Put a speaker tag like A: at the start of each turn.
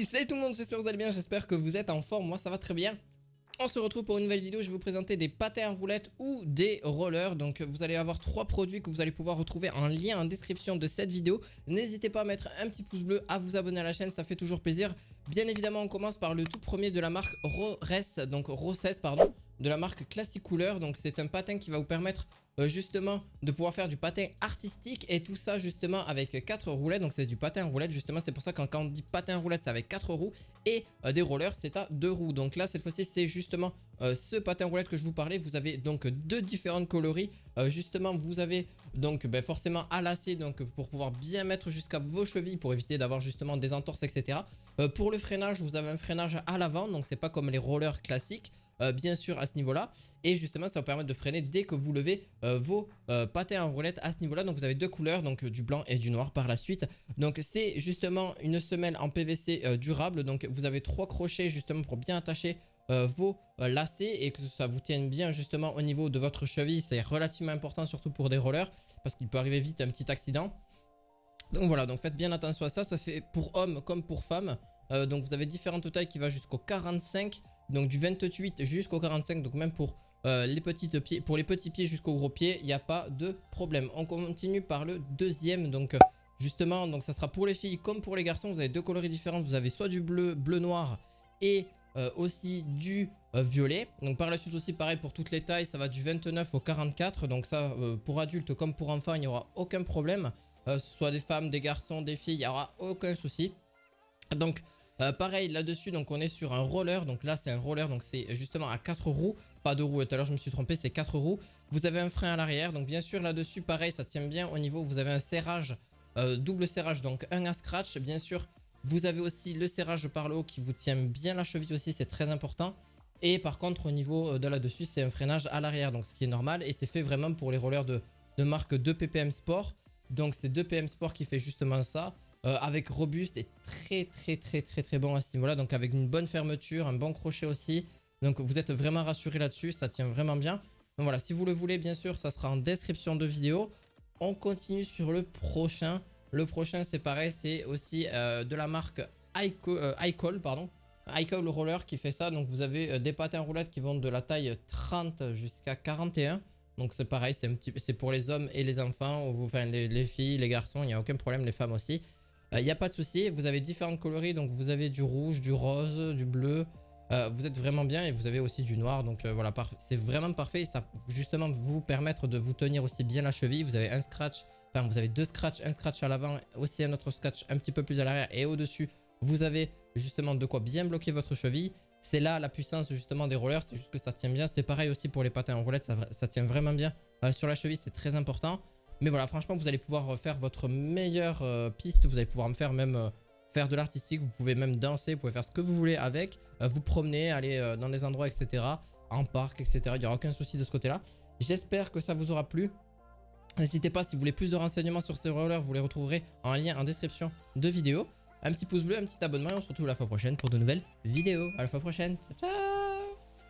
A: Salut tout le monde, j'espère que vous allez bien, j'espère que vous êtes en forme, moi ça va très bien. On se retrouve pour une nouvelle vidéo, je vais vous présenter des patins à roulettes ou des rollers. Donc vous allez avoir 3 produits que vous allez pouvoir retrouver en lien en description de cette vidéo. N'hésitez pas à mettre un petit pouce bleu, à vous abonner à la chaîne, ça fait toujours plaisir. Bien évidemment on commence par le tout premier de la marque Rosses, pardon, de la marque Classic Cooler. Donc c'est un patin qui va vous permettre justement de pouvoir faire du patin artistique, et tout ça justement avec 4 roulettes. Donc c'est du patin roulette justement, c'est pour ça que quand on dit patin roulette c'est avec 4 roues, et des rollers c'est à 2 roues. Donc là cette fois-ci c'est justement ce patin roulette que je vous parlais. Vous avez donc 2 différents coloris. Justement vous avez donc forcément à lacet, donc pour pouvoir bien mettre jusqu'à vos chevilles pour éviter d'avoir justement des entorses, etc. Pour le freinage vous avez un freinage à l'avant, donc c'est pas comme les rollers classiques. Bien sûr à ce niveau là, et justement ça va vous permettre de freiner dès que vous levez vos patins en roulette à ce niveau là. Donc vous avez 2 couleurs, donc du blanc et du noir par la suite. Donc c'est justement une semelle en PVC durable, donc vous avez 3 crochets justement pour bien attacher vos lacets et que ça vous tienne bien justement au niveau de votre cheville. C'est relativement important surtout pour des rollers parce qu'il peut arriver vite un petit accident. Donc voilà, donc faites bien attention à ça, ça se fait pour hommes comme pour femmes. Donc vous avez différentes tailles qui va jusqu'au 45. Donc du 28 jusqu'au 45, donc même pour les petits pieds jusqu'au gros pied, il n'y a pas de problème. On continue par le deuxième, donc justement, donc ça sera pour les filles comme pour les garçons. Vous avez 2 coloris différents, vous avez soit du bleu noir et aussi du violet. Donc par la suite aussi pareil pour toutes les tailles, ça va du 29 au 44. Donc ça pour adultes comme pour enfants, il n'y aura aucun problème. Ce soit des femmes, des garçons, des filles, il n'y aura aucun souci. Donc pareil là-dessus, donc on est sur un roller. Donc là c'est un roller, donc c'est justement à 4 roues, pas 2 roues. Tout à l'heure je me suis trompé, c'est 4 roues. Vous avez un frein à l'arrière, donc bien sûr là-dessus pareil ça tient bien au niveau. Vous avez un serrage, double serrage, donc un à scratch. Bien sûr vous avez aussi le serrage par le haut qui vous tient bien la cheville aussi, c'est très important. Et par contre au niveau de là-dessus c'est un freinage à l'arrière, donc ce qui est normal, et c'est fait vraiment pour les rollers de marque 2PM Sport. Donc c'est 2PM Sport qui fait justement ça. Avec robuste et très bon à ce niveau là, donc avec une bonne fermeture, un bon crochet aussi. Donc vous êtes vraiment rassuré là-dessus, ça tient vraiment bien. Donc voilà, si vous le voulez bien sûr ça sera en description de vidéo. On continue sur le prochain. Le prochain c'est pareil, c'est aussi de la marque iCall, pardon. iCall Roller qui fait ça. Donc vous avez des patins roulettes qui vont de la taille 30 jusqu'à 41. Donc c'est pareil, c'est pour les hommes et les enfants, ou enfin les filles, les garçons, il n'y a aucun problème, les femmes aussi. Il n'y a pas de souci, vous avez différentes coloris, donc vous avez du rouge, du rose, du bleu. Vous êtes vraiment bien, et vous avez aussi du noir, donc voilà, c'est vraiment parfait. Et ça justement vous permettre de vous tenir aussi bien la cheville. Vous avez un scratch, enfin vous avez 2 scratchs, un scratch à l'avant, aussi un autre scratch un petit peu plus à l'arrière, et au dessus vous avez justement de quoi bien bloquer votre cheville. C'est là la puissance justement des rollers, c'est juste que ça tient bien. C'est pareil aussi pour les patins en roulette, ça tient vraiment bien sur la cheville, c'est très important. Mais voilà, franchement vous allez pouvoir faire votre meilleure piste. Vous allez pouvoir me faire même faire de l'artistique. Vous pouvez même danser, vous pouvez faire ce que vous voulez avec, vous promener, aller dans des endroits, etc. En parc, etc. Il n'y aura aucun souci de ce côté là. J'espère que ça vous aura plu. N'hésitez pas, si vous voulez plus de renseignements sur ces rollers, vous les retrouverez en lien en description de vidéo. Un petit pouce bleu, un petit abonnement, et on se retrouve la fois prochaine pour de nouvelles vidéos. À la fois prochaine, ciao ciao.